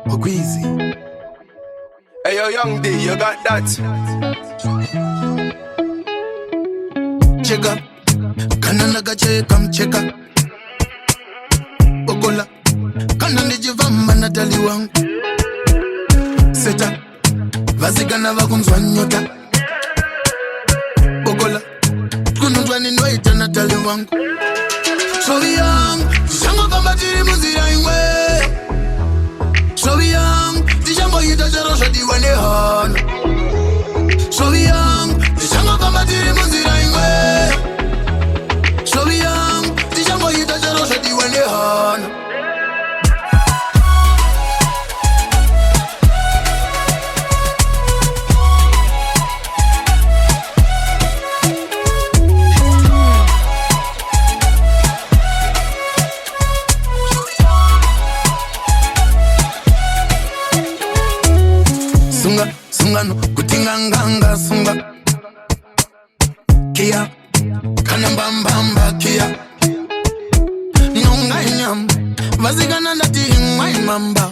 Ogweezy. Hey yo, Young D, you got that? Chega, kananaga cheka mcheka. Ogola, kananijivamba Natali wangu. Seta, vazigana vakunzwa nyota. Ogola, kunundwa ninoita Natali wangu. So young, tishango vamba tiri muzira ingwe. So young, tishango yita jarosha diwane hana. So young, tishango vamba tiri muzira ingwe. So young, tishango yita jarosha diwane hana. Sungano, kutinganganga sunga. Kia, kanambambamba kia. Nunga inyam, vazigana ndati ingwai mamba.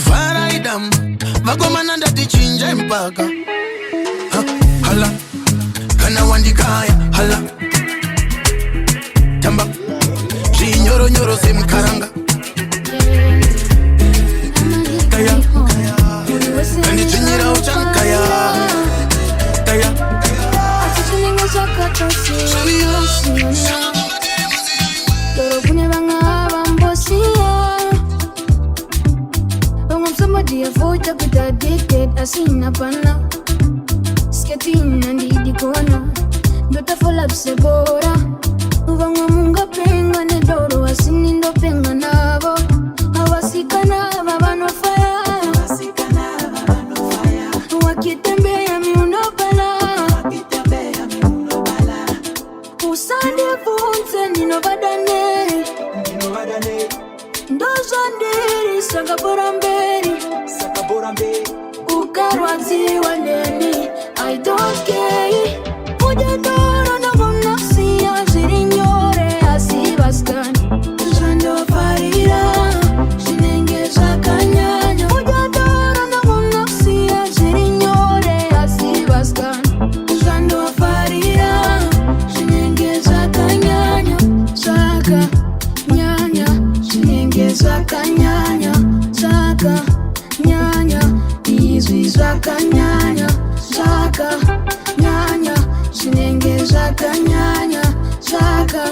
Varaidam, vagomana ndati chinja mpaka. Hala, kana wandikaya, hala. Tamba, chinyoro nyoro simkaranga. Kaya, kandi chinyira uchankaya. Kaya, achichininga chakatosi yosiyona. Dorobune banga bambosiya. When somebody avoid to get addicted, I seen a pana. Skating and the corner. Dota full up sebora. Uvanga munga penga ne doro. Asinindo penga nabo. Awasikana babano fire. Wakitembea miuno bala. Usande funze nino badane. Ndozandiri sakabora mberi. Ukarwazi waneni. I don't care. Uja doro na gomnasia. Zirinyore asibastani. Jando farira. Shinenge sakanyanya. Uja doro na gomnasia. Zirinyore asibastani. Jando farira. Shinenge sakanyanya. Saka nyanya. Shinenge sakanyanya. Saka nyanya. Izwi sakanyanya. Saka nyanya. Shinenge sakanyanya. Saka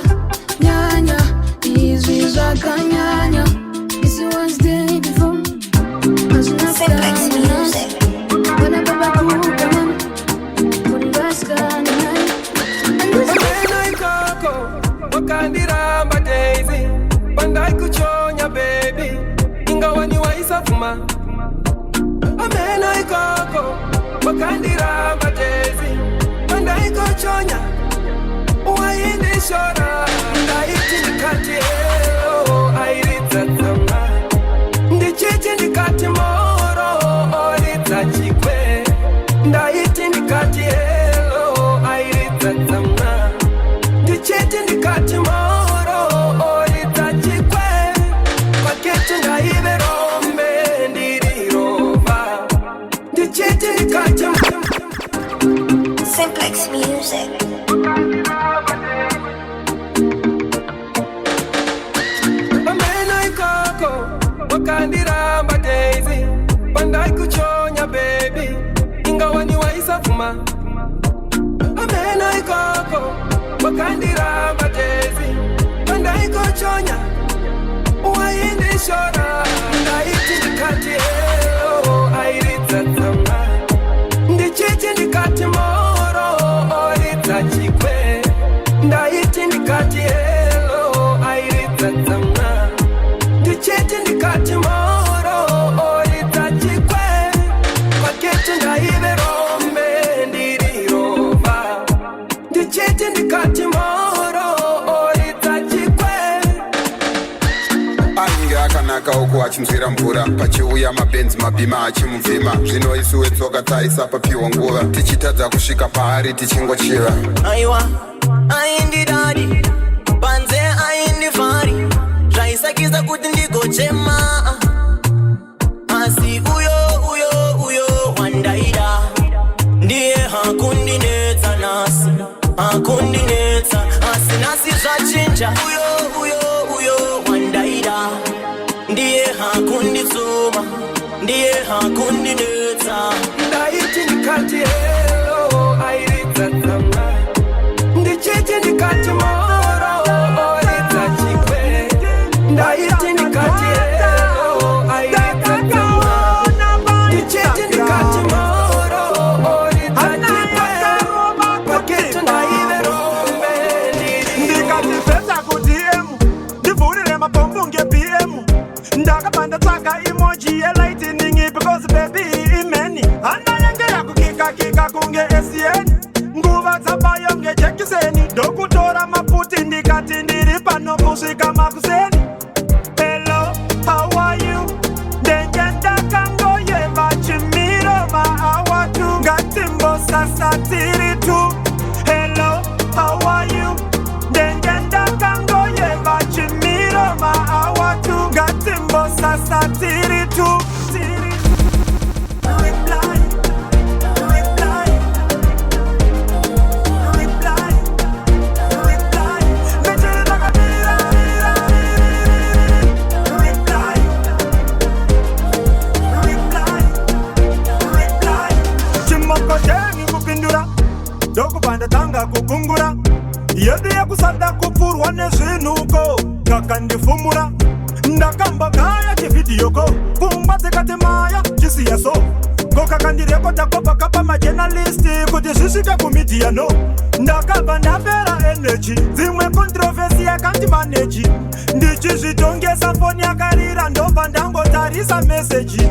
nyanya. Izwi sakanyanya. This was day before. Simplex Music. When I go back home, come on. Put it back on the night. And this Bandai koko, wakandiramba daisy. Bandai kuchonya baby, ingawani waisa fuma. Bandai koko, wakandiramba daisy. Bandai kuchonya, uwaindi shora. Bandai tindikati elo, airitza tsama. Ndichichi ndikati moro, oritza chikwe. Ndai tindikati elo, airitza tsama. Ndichichi ndikati moro, oritza chikwe. Paketu ndaiverombe, ndirirova. Ndichichi ndikati moro. Simplex Music. Amena ikoko, wakandiramba daisy. Bandai kuchonya baby, ingawani waisa fuma. Amena ikoko, wakandiramba daisy. Bandai kuchonya, uwaindi shora. Ndai tindikati elo, airitza tsama. Ndichichi ndikati moro, oritza chikwe. Ndai tindikati elo, airitza tsama. Ndichichi ndikati moro, oritza chikwe. Paketu ndaiverombe, ndirirova. Ndichichi ndikati moro, oritza chikwe. Ainge akanaka uku achimzvira mvura. Pachiuya mabenzi mabhima achimuvhima. Zvino isuwe tsoka taisa papiwa nguva. Tichitadza kusvika paari tichingochiva. Aiwa, aindi dadi. Panze aindi fari. Zvaisa Ndaigiza kuti ndigochema asi uyo wandaida ndiye hakundinetsa nasi hakundinetsa asi nasi zvachinja uyo wandaida ndiye hakunditsuma ndiye hakundinetsa ndaiti ndikati hello airidza tsamba ndichiti ndikati moro oridza chikwe ndaiti ndikati hello airidza tsamba ndichiti ndikati moro oridza chikwe paketo ndaiverombe ndikati pesa kuti emu ndivhurire mapombu nge-PM ndakabanda tsvaga emoji ye-lightning because baby imeni hana yange yakukika kunge SN nguva dzabayo ngejekiseni ndokutora maputi ndikati ndiri pano kusvika makuseni. Hello, how are you? Ndenge ndakangoyeva chimiro maawa tu ngatimbo sasa tiri tu. Hello, how are you? Ndenge ndakangoyeva chimiro maawa tu ngatimbo sasa tiri tu. Ndokubanda tanga kugungura yedu yekusada kupfurwa nezvinhuko kakandifumura ndakambagaya chividhiyoko pfungwa dzikati maya chisiya so kokakandirekodha kopakapa majenalisti kuti zvisvike kumidhiya no ndakabva ndapera eneji dzimwe kontrovhesi yakandimaneji ndichizvitongesa foni yakarira ndobva ndangotarisa meseji.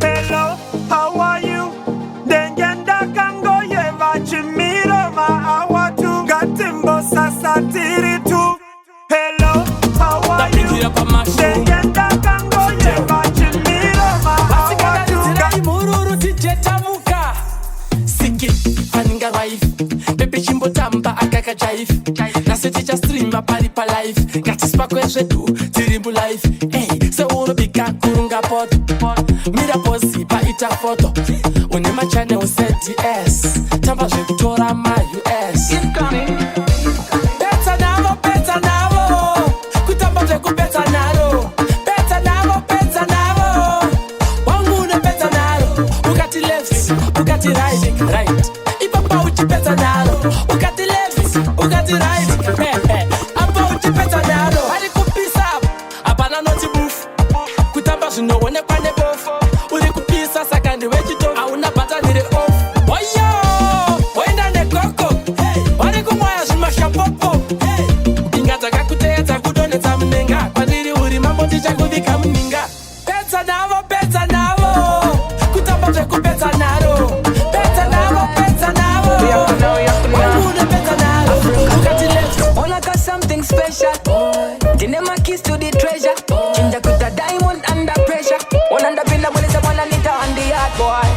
Hello, how are you? Ndenge ndakangoyeva chimiro maawa tu ngatimbo sasa tiri tu. Hello, how are you? Ndenge ndakangoyeva chimiro maawa tu imururu tijetamuka siki paninga wife pepe chimbotamba akaka jive nase ticha streama pari pa life ngatispakwe zvedu tiri mu life hey seunobika kurunga poto mira posi paita foto une machane uCDS tamba zvekutora ma-US Betsa navo kutamba zvekubetsa naro betsa navo wangu unobetsa naro ukati left ukati right ipapa uchibetsa naro ukati left ukati right apa uchibetsa naro ari kupisa apana noti bufu kutamba zvinoonekwa nebofu uri kupisa saka ndiwe chitofu hauna bhatanire off oyo woenda nekoko vari kumwaya zvimashapopo mbinga dzakakuteedza kudonetsa munenga kwandiri uri mambo ndichakuvika muninga betsa navo kutamba zvekubetsa naro betsa navo wanguno betsa naro ukati left All I got something special. Dine my keys to the treasure. Ginger with a diamond under pressure. One under pillar when it's a one and it on the hard boy.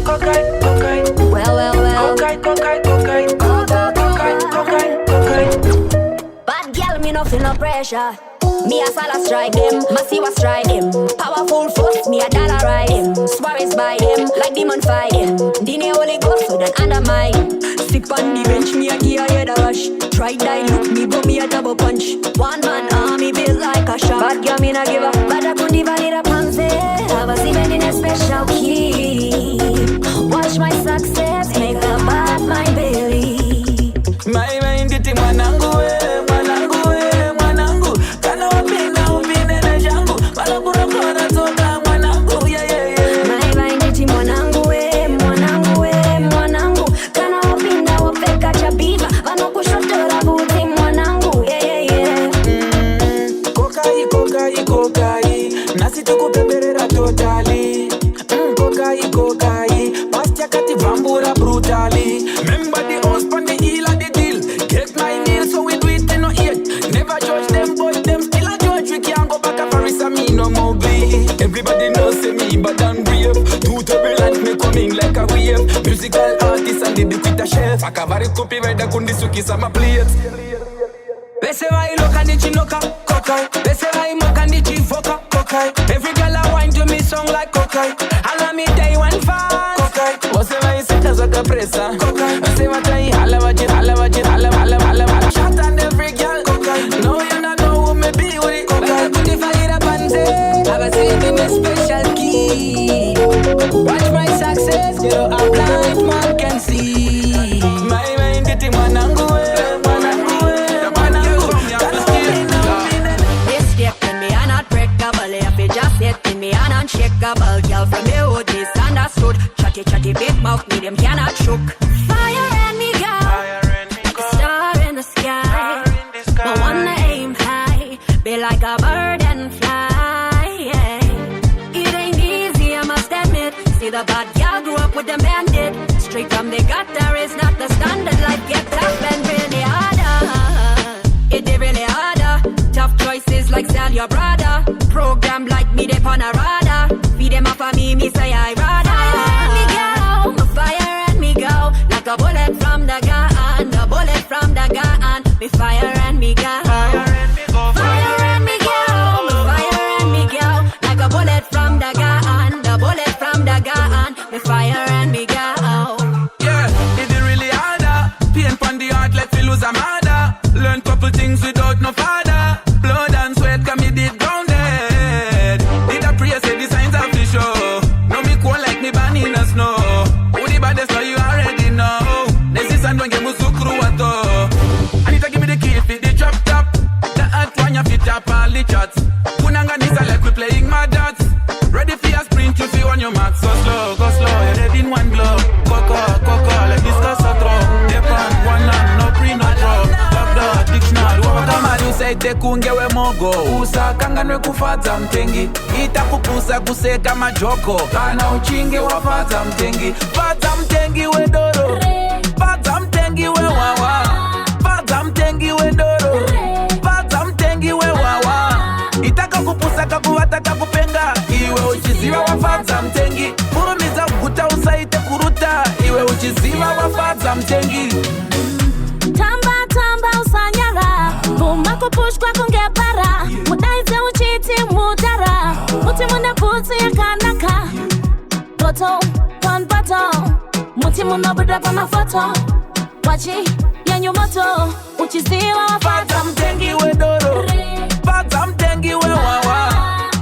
Cocaine. Well. Cocaine. Bad girl, me no feel no pressure. Me a sala strike them, Massiva strike them. Powerful force, me a dollar ride them. Suarez by them, like demon fight them. Dine Holy Ghost, so that under mine. Stick on the bench, me a gear head a rush. Try die look me, but me a double punch. One man army built like a shot. Bad girl, me na give up. But I couldn't even need a panzer. I was even in a special key. Watch my success, make a bad mind believe. my mind iti mwanangu kana wapinga upinde na jangu wala kurokora toka mwanangu yeah. My mind iti mwanangu kana wapinda wapeka chabiva vano kushotora buti mwanangu yeah. Kokai nasi tukupeperera totally kokai past yakati vambura brutally remember the house pan the heel of the deal get my nails so we do it in no ear never judge them boys them still a judge we can't go back a Paris and me no more bleed everybody knows say me but I'm brave too turbulent me coming like a wave musical artist and the with a chef akavari kupi veda kundisukisa ma plate Pese vai loka nichinoka. cocaine. They say I'm a candy vocal, cocaine. Every girl I wine to me song like cocaine. Allow me day one fast, cocaine. Você vai sentar sua cabeça, cocaine. Você vai trair, hala vagina, hala vagina, hala, hala, hala, hala. Shot on every girl, cocaine. No, you not know who me be with it, cocaine. Put the fire up and say, have a seat in a special key. Watch my success, you know a blind man can see. My mind getting one angle. Unshakable girl from the hood, misunderstood. Chatty, chatty, big mouth, me them cannot shook. Fire and me go, like a star in the sky. But wanna aim high, be like a bird and fly. Yeah. It ain't easy, I must admit. See the bad girl grew up with the bandit. Straight from the gutter is not the standard. Life get tough and really harder. It did really harder. Tough choices like sell your brother. Program like me, they on a radar. Feed them up for me say I rather. Fire and me go, like a bullet from the gun. A bullet from the gun. Me fire and me go. Fire and me go. Fire and me go. Me fire and me go, like a bullet from the gun. The bullet from the gun. Me fire and me go. Yeah, it is really harder. Pain pon the heart, let me lose a mother. Learn couple things without no father. Blood and sweat, come me did grounded. Did I pray, say the signs of the show. No me cool like me ban in the snow. Who the baddest know you already know. This is and don't get musukru ato. I need to give me the key for the drop top. The hot one you fit up all the chats. Kunanga nisa like we playing my dots. Ready for your sprint, you feel on your mark. So slow, go slow, you're ready in one blow. Coco, coco, like discuss a throw. Depan, one hand, no pre, no draw. Top the dictionary, kama usaite kungewe mogo. Usa kanganwe kufata mtengi. Itakupusa kuseka majoko. Kana uchinge wafata mtengi. Fata mtengi we doro. Fata mtengi we wawa. Fata mtengi we doro. Fata mtengi we wawa. Itaka kupusa kakuwata kakupenga. Iwe uchiziwa wafata mtengi. Furumiza ukuta usaite kuruta. Iwe uchiziwa wafata mtengi. Tamba tamba usanyara. Buma kupushwa kungebara. Mudaize uchiti mudara. Muti muna kuti ya kanaka. Photo, one bottle. Muti muna buda pa mafoto. Wachi, yanyu moto. Uchiziwa Fata mtengi we doro. Fata mtengi we wawa.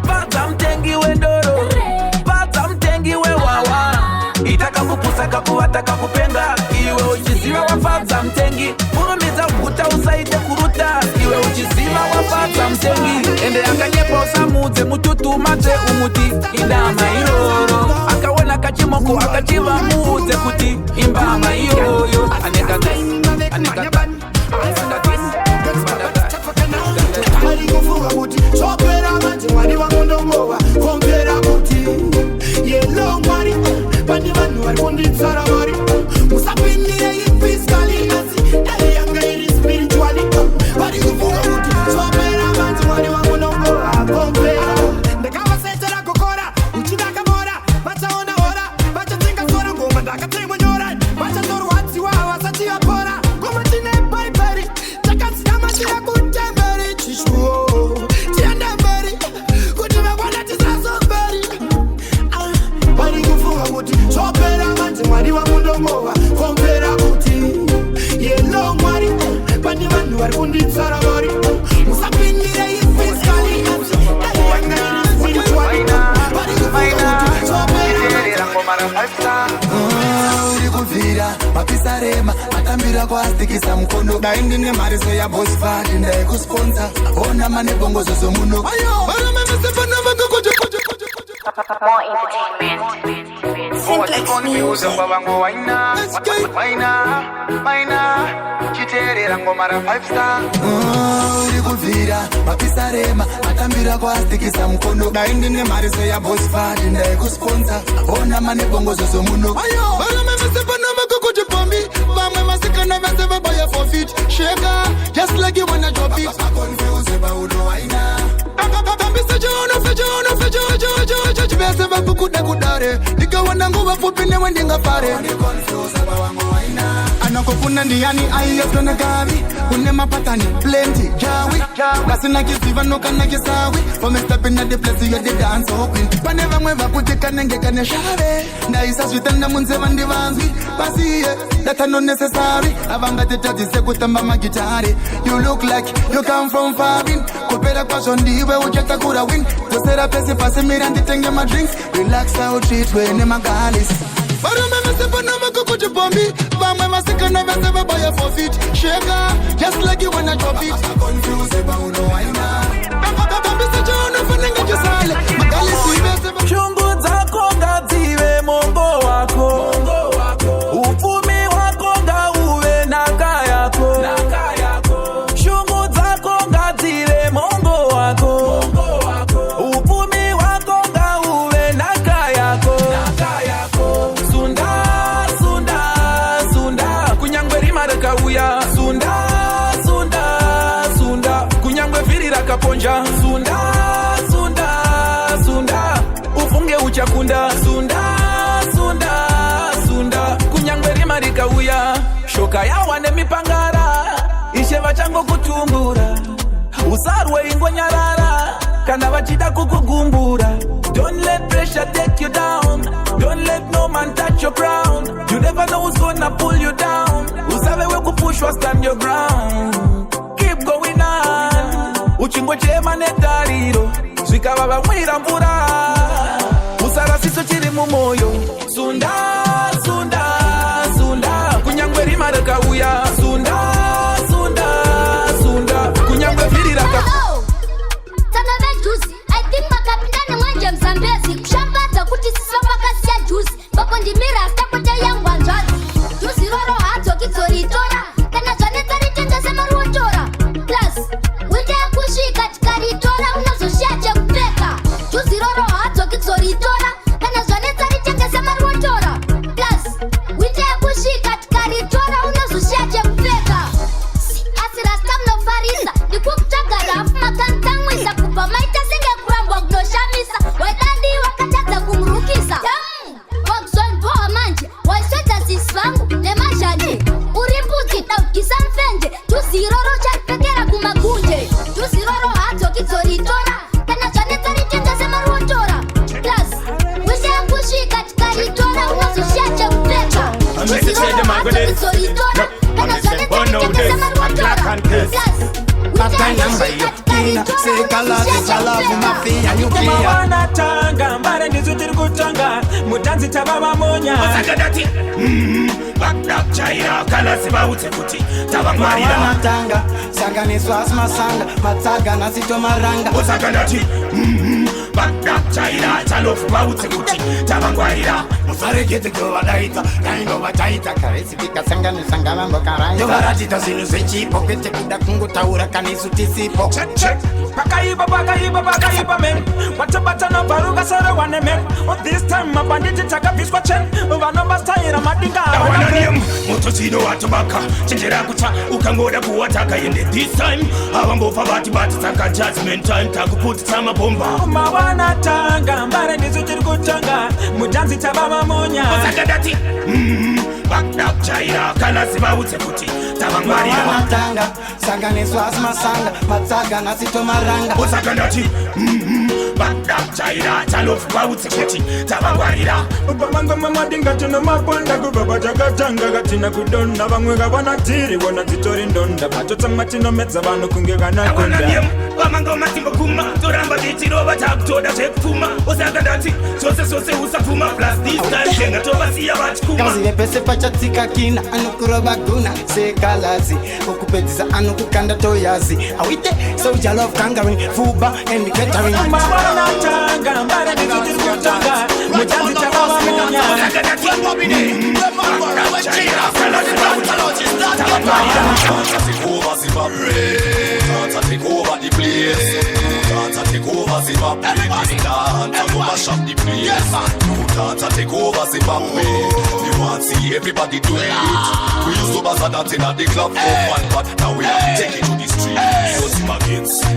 Fata mtengi we doro. Fata mtengi we wawa. Itaka kupusa kakuwata kakupenga. Iwe uchiziwa wafata mtengi. Furumiza ukuta usaite kuruta. Iwe uchiziwa wafata mtengi. Ende anganyepo usamuze mututu mate umuti. Indama iroro. Akawena kachimoko akachiva muze kuti. Imbama iroyo. Aneka this. Aneka that. Chopera manti wani wangondongowa kompera kuti yellow mari bani vanu varikundi tsara mari musapindire physically asi dai yanga iri spiritually vari kufunga kuti chopera manti wani wangondongowa kompera ndakavasetera kokora uchidaka mora vachaona ora vachatsenga sora ngoma ndakatemwa nyora vachatorwadziwa vasati vapora ngoma tine baibari takasiyamatira kutemberi chishuo chopera manzi mwari wamundongowa kompera kuti yellow mwari bani vanhu vari kunditsara vari musapindire ifiskali uri kuvhira mapisarema matambira kwastikisa mukono dai ndine mariso yabosfadi ndaikusponsa ona mane bongozo zomuno More entertainment. Simplex Music. uri kuvhira mapisarema matambira kwastikisa mukono dai ndine mariso yabosfadi ndaikusponsa ona mane bongozo zomuno vamwe masikana vese vabaya for fit sheka just like you wanna drop it confuse bauno waina kambisa jono vese vakukuda kudare ndikawana nguva fupi newe ndingafare wako kuna ndiani aiyesona gavi unema patani plenty jawi kasina kisiva no kana kisawi for me step in the place you the dance open paneva mweva kutika nenge kane shave na isa switenda munze bandi banzwi basi that are not necessary abanga tete sekutamba magitari you look like you come from far in kupera kwa sondiwe ujeta kura win to set up pesi pasi mirandi tenge my drinks relax out treat when in my galis Baruma mesepa na makuku jupombi Vamwe masika na veseba buy a forfeit Shaker, just like you wanna drop it Confused about no aina Bakambi secha unafanenga jisale Magali suive Chungu zako ngaziwe mongo wako Ufumi wako ngauwe naka yako Chungu zako ngaziwe mongo wako Ufumi wako ngauwe naka yako Kauya sunda kunyangwe virira kaponja sunda ufunge uchakunda sunda kunyangwe rimari kauya shoka yawa nemipangara isheva chango kutumbura usarwe ingonyarara kana vachida kukugumbura. Don't let pressure take you down. Don't let no man touch your crown. You never know who's gonna pull you down. Usabe we kupushwa stand your ground. Keep going on. Uchingwe chema netariro. Zwika baba mwira mvura. Usara siso chiri mumoyo. Sunda kunyangwe rimara kauya. Sunda kunyangwe virira ka. Tana vejuzi. I think makapindane mwanje mzambezi. Kushambata kuti sisa makasi ya juzi. Bako ndimira stakoja yangu anjazi. Juzi roro hato kitoritora. Kana janeta ritenda sema ruotora. Plus, wite ya kushika tikaritora. Unazoshiache kupeka. Juzi roro hato kitoritora. Kana janeta ritenda sema ruotora. Plus, wite ya kushika tikaritora. Unazoshiache kupeka. Asira stamno farisa. Nikukutagara afu makantangwisa. Kupa maita singe kurambwa gnoshamisa. Waidandi wakatata kumrukisa. Wakzon poa manje. Waisweta sisfangu. Nemashani. Urimbuti na ukisa mfende. Tusiroro charipekera kumagunje. Tusiroro hato kitoritora. Kana janeta ritenda sema ruotora. Plus, wise ya kushika tikaritora. Unazoshiache kupeka. Tusiroro hato kitoritora. Kana janeta ritenda sema ruotora. Plus, Mawanatanga mbare ndizutiri kutanga mutanzi tababa monya Osakadati Bakdak chaira kala siba utekuti Tabangwarira Mawanatanga Sanganiswa asmasanga Mataga nasito maranga Osakadati Bakdak chaira chalofu ba utekuti Tabangwarira Musarekete kwa wadaita Kaingo wataita Karesi pika sanganisanga mambo karanga Jogarajita zinu sechipo Kete kuda kungu taura kanisu tisipo Check Pakaiba men Watabata no baruga sara wane men Oh this time my bandit taka viswa chen Uvano bastaira madinga Awanarium Motosido watubaka Chenjera kucha Ukangoda kuwataka yende This time Awambofa bati taka judgment time Takuputi sama bomba Mawanatanga mbare ndizutiri kutanga mutanzi tababa monya Osakadati Bakdak chaira kala siba utekuti Tabangwarira Mawanatanga Sanganiswa asmasanga Mataga nasito maranga Osakadati Bakdak chaira chalofu ba utekuti Tabangwarira Ubamango mamadinga tino maponda Kubaba jaga janga gatina kudonda Bangwega wana tiri wana titori ndonda Patota matino meza bano kungega na konda Awanarium Wamango matimbo kuma Toramba ditiro batakutoda chekuma Osakadati Sose usafuma Plus this time Kenga tobasiya batikuma Kazi pese pachatika kina Anukuroba guna Sekalazi Ukupetiza anukukanda toyazi Awite Soldier love kangaring Fuba and catering Mawanatanga mbare ndizutiri kutanga mutanzi tababa monya Osakadati Bakdak chaira kala siba utekuti Tabangwarira Take over Zimbabwe. Take over the place. Take over Zimbabwe. Take over shop the place. Take over Zimbabwe. We want to see everybody do it. We used to buzz that in the club for fun, but now we have to take it to the street.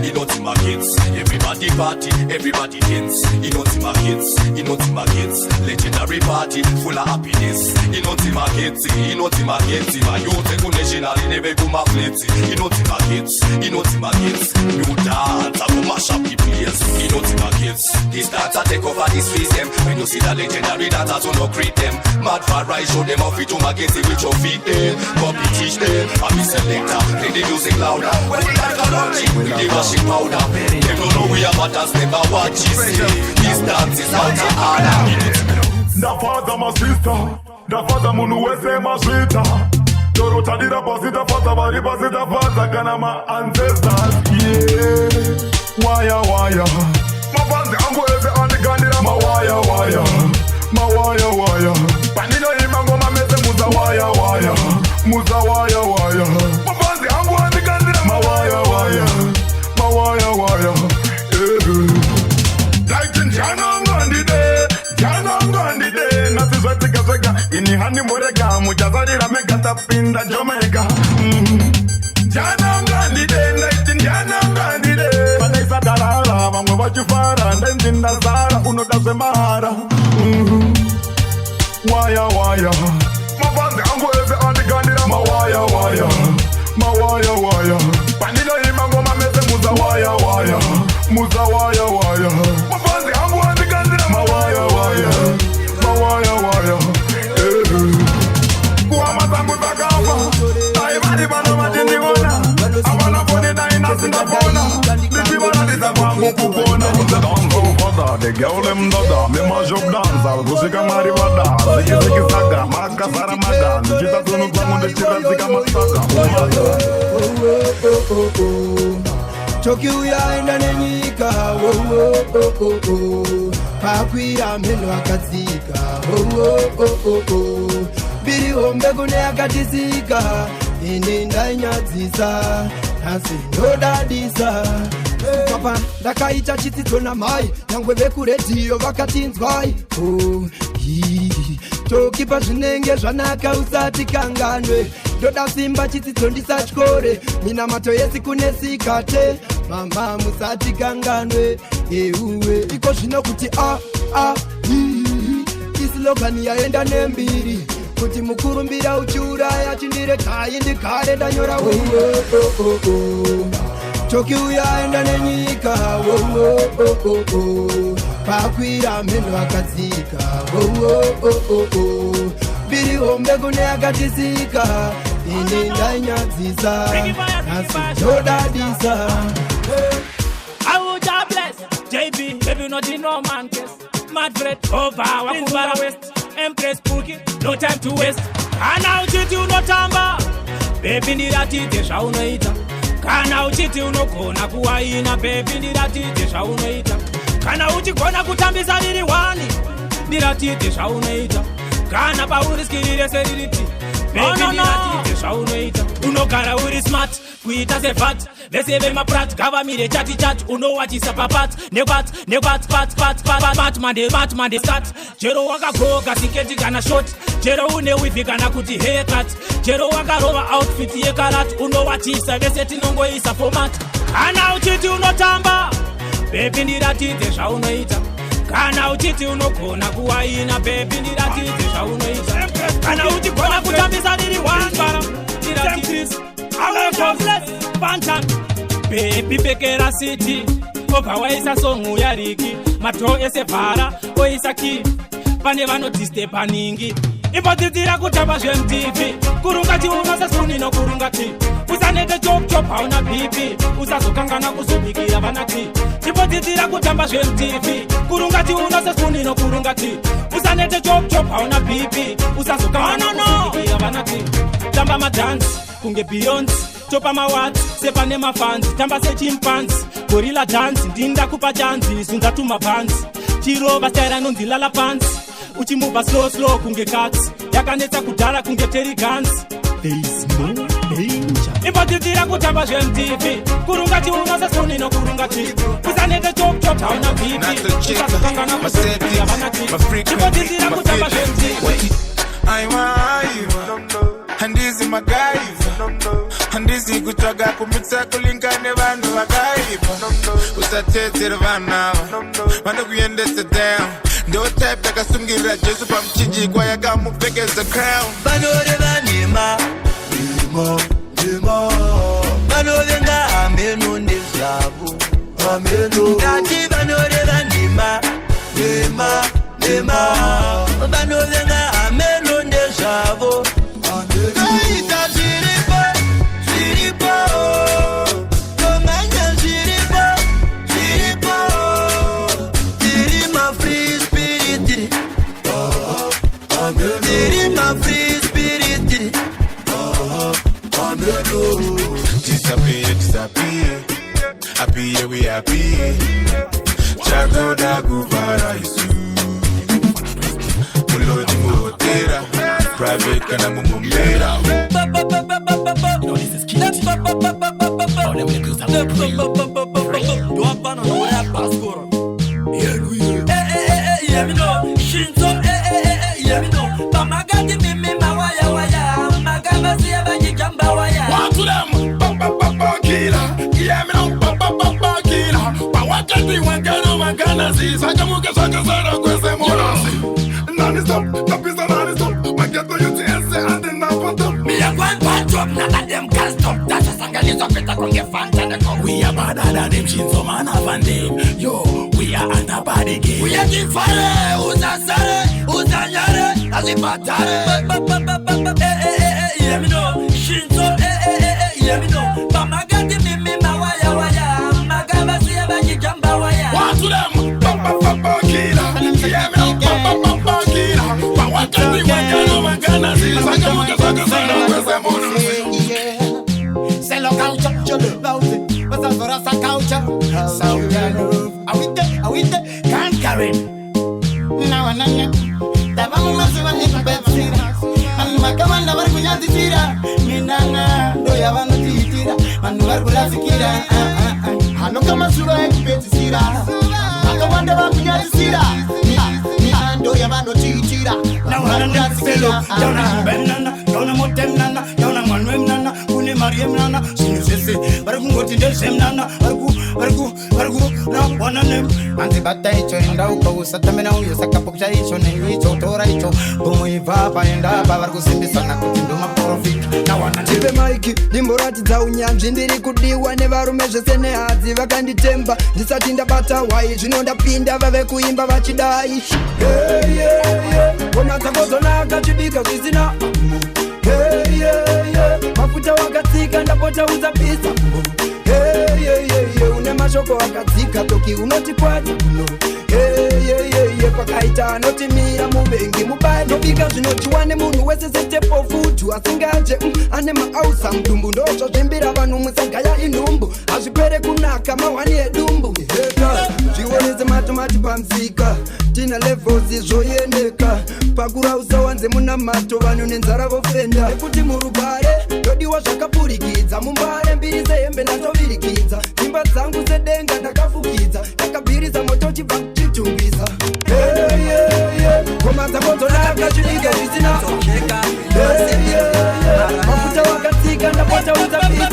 You know Tima kids. Everybody party, everybody dance. You know Tima kids. Legendary party full of happiness. You know Tima kids. Intima yote kuneshina neve kumafleti. Inotima kids, inotima kids. New dance, I go mash up the place. Inotima kids. This dance I take over this system. When you see the legendary dancers who no create them. Mad for right, show them off it to my kids with your feet them. Copy teach them. I be selector, play the music louder. When we like a logic, we the washing powder. Them don't know we are matters, never watch you see. This dance is out of order. Da faza masista, da faza munu wese masita. Toro tadira pasita faza bari pasita faza kana ma ancestors. Yeah, waya. Mafanzi angu eze andigandira ma waya. Ma waya. Panino imango mamese muza waya. Muza waya. Mafanzi angu andigandira ma waya. Ma waya. Like in Jana Ngandide, nasi zwega ini hani morega, mujazarira mega tapinda Jamaica. Jana Ngandide, Vanessa Darara, vamwe vachifara, ndenzina Zara, unoda mahara. Waya, mafanzi angu eze andigandira ma waya. Panilo imango mamese muza waya. Muza waya. Mafanzi angu andigandira ma waya. Kuama zangu zakafa, taibadi bano matindi wana. Awana pone na inasinda pona. Nipibana lisa kwangu kupona. The dance go further, the girl them dada. Me mash up dance, I'll go sika maribada. Ziki saga, maka saramaga. Nijita tunu kwangu nechira zika masaka. Choki uyaenda nenyika, pakwira meno akazika, biri hombe kune akatizika, ine ndainyadzisa, nasi ndodadisa. Papa ndakaita chitsitso namai, nyangwe vekuredhiyo vakatinzwai. Tokipa zvinenge zvanaka usati kanganwe. Ndoda simba chitsitso ndisatyore, minamato yesi kunesikate. Mama musati kanganwe, euwe iko zvino kuti isilogani yaenda nembiri. Kuti mukurumbira uchiuraya chindirekai ndikare ndanyora wewe. Choki uyaenda nenyika, pakwira meno akadzika, biri hombe kune akatisika, ine ndainyadzisa, nasi ndodadisa. I would have blessed JB, baby not in no man case. Madrid over, Wakubara West, Empress Pookie, no time to waste. Kana uchiti unotamba, baby ndiratite zvaunoita. Kana uchiti unogona kuwaina, baby ndiratite zvaunoita. Kana uchigona kutambisa riri wani, ndiratite zvaunoita. Kana pauriskirire seririti, baby ndiratite zvaunoita. Unogara uri smart, kuita sevat. Vese vemaprat, gavamire chati unowachisa papat. Nebat, pat, mande start. Jero wakagoga siketi kana short. Jero une wifi kana kuti haircut. Jero wakarova outfit yekarat. Unowachisa vese tinongoisa format. Kana uchiti unotamba, baby ndiratite zvaunoita. Kana uchiti unogona kuwaina, baby ndiratite zvaunoita. Kana uchigona kutambisa riri wangara, ndiratite. Pantan baby pekera city over waisa songu ya riki mato ese vhara oisa ki pane vanodiste paningi imbotitira kutamba zvemtv kurungati unasasuni nokurungati usanete chop hauna bp usazokangana kuzobikira vanati imbotitira kutamba zvemtv kurungati unasasuni nokurungati usanete chop hauna bp usazokangana kuzobikira vanati tamba madance kunge Beyonce topa mawati sepane mafanzi tamba sechimpanzi gorilla dance ndinda kupa chanzi sungatuma panzi chirova staira nonzilala panzi uchimuva slow kunge cats yakanetsa kudhara kunge Terry Guns. There is no danger. Imbotitira kutamba zvemtv kurungati unasasoni nokurungati usanete chop hauna bp usazokangana kuzobikira vanati imbotitira kutamba zvemtv. Handizi magaiva handizi kutsvaga kumitsa kulingane vanhu vakaipa usatedzera vanhu ava vanokuendesa down ndo type takasungira Jesu pamuchinji kwa yakamupfekeza crown. Vanoreva nema vanovenga ameno ndezvavo ngati vanoreva nema vanovenga ameno ndezvavo toita zviripo tomanya zviripo tiri mafree spirit tiri mafree spirit Disappear, happy, we happy. Chagoda guvara isu. Mulodi motera, private kana mumumbera. You know this is key. All them niggas are real. You have fun on all that passport. Yeah, me know. Shinzo, yeah, me know. Pamagati mimi mawaya. Magama siya banyi jamba waya. One to them, killer. Yeah, me know, killer. Pawakati wangana si. Sakamuke sakasara kwese morasi. Non-stop, kapisa non-stop. Mageto UTS and then now for them. Me a one punch up, none of them can stop. That's a sangani so better kon get fanta de come. We are better than them Shinzo man of them. Yo, we are under body game. We are kifare, uzasare, uzanyare, azibatare. Yeah, me know. Shinzo, yeah, me know. Pamagati mimi mawaya. Magama siya banyi jamba waya. One to them, killer. Yeah, me know, killer. Pawakati wangana si. Sakamuke sakasara kwese morasi. C'est le culture, je le vaude. Mas agora essa culture. Saudade. Awite, conquering. Nawananya. Tava uma semana de bebida. Manu makamanda barkunya titira. Minana, doya vano titira. Manu barkula fikira. Hano kama sura ekipetira. Makamanda barkunya titira. Minana, doya vano titira. Nawananya selo. Yona benana, yona motemnana, yona manwemnana, kuni mariemnana. Sinusese, barkungoti delsemnana, barku, na wananem. Anzi bataicho inda ukausa tamena uyo sakapoksha icho neicho tora icho bomo ivapa enda bavarikusimbisana kuti ndoma profit na wana tipe maiki ndimboratidza unyanzvi ndiri kudiwa nevarume zvese nehadzi vakanditemba ndisati ndabata wai zvino ndapinda vave kuimba vachidai ngoma dzakozonaka chibika zvisina mafuta wakatsika ndapota uzapisa une mashoko akadzika toki unotikwadza kuno pakaita anotimira muvengi mubadi nobika zvinotiwa nemunhu wese setepo futu asingaje ane maausa mudumbu ndozvozvimbira vanhu musagaya inhumbu hazvipere kunaka mahwani edumbu zvionese matomati pamzika tina levels zvoyendeka pakurausa wanze muna mato vanhu nenzara vofenda nekuti murugare ndodiwa zvakapurikidza mumbare mbiri sehembe ndatovirikidza dzimba dzangu sedenga ndakafukidza ndakabhirisa moto chibva chitumbisa ngoma dzakozonaka chidika zvisina mafuta wakatsika ndapota uzapisa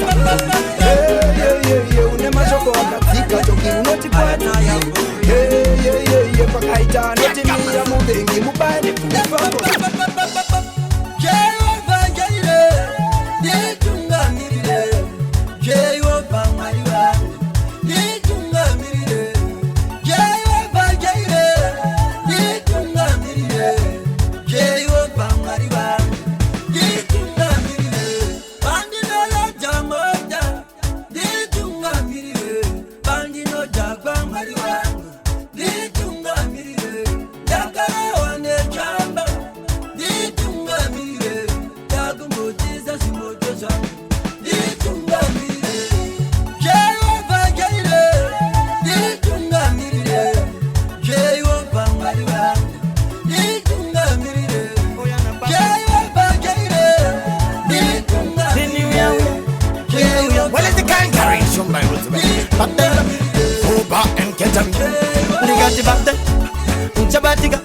une mashoko akadzika toki unotikwata pakaita anotimira muvengi mubani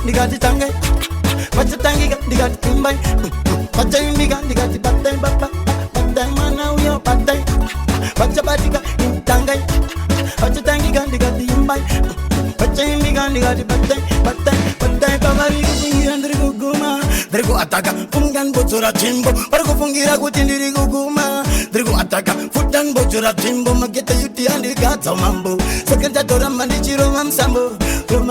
Nigati tange, wacha tangiga, nigati imbai, wacha imiga, nigati batai baba, batai mana uyo batai, wacha batiga, tangai, wacha tangiga, nigati imbai, wacha imiga. gani gati batai pamari kufungira ndiri kuguma ndiri kuataka fungan bodzora timbo pari kufungira kuti ndiri kuguma ndiri kuataka futan bodzora timbo mageta yuti andigadza umambo saka ndatoramba ndichiroma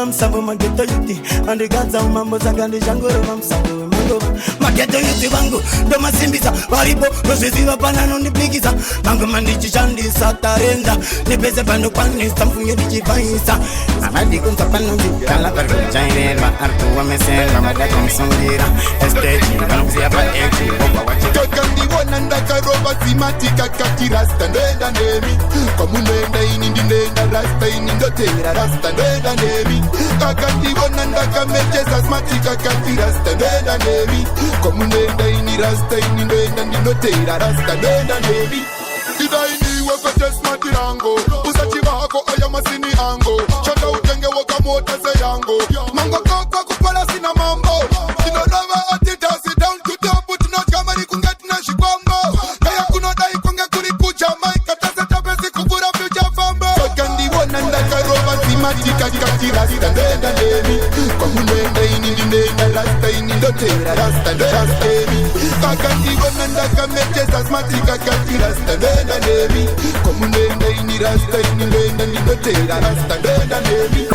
musambo mageta yuti andigadza umambo saka ndichangoroma musambo wemangova mageta yuti vangu ndomasimbisa varipo nozviziva pananondipikisa mangu mandichishandisa tarenda nepese panokwanisa mfunge ndichibvaisa avadikunza panonzikala vari kujairerwa ari kuomeserwa madakamusungira esteji vanokuziya paeji obva wachi tokandiona ndakarova zimatika kati rasta ndoenda nemi kwamunoenda ini ndinoenda rasta ini ndotera rasta ndoenda nemi kakandiona ndakamechesa smatika kati rasta ndoenda nemi kwamunoenda ini rasta ini ndoenda ndinotera rasta ndoenda nemi idainiwe kwetesmati yango usachivako aya masini ango shata utenge wakamota se yango mango kakwa kupala sina mambo sinodava atitasi down to top but not kamari kungetina shikwambo kaya kunodai kunge kurikucha maika tasetapesi kubura future fambo kakandiwona ndakarova zimatika kati rasta ndenda nemi kwamunenda ini ndinenda rasta ini ndotera rasta ndemi kakandiwona ndakamechesa smatika kati rasta ndenda nemi kwamunenda ini rasta ini ndenda ndinotera rasta ndenda nemi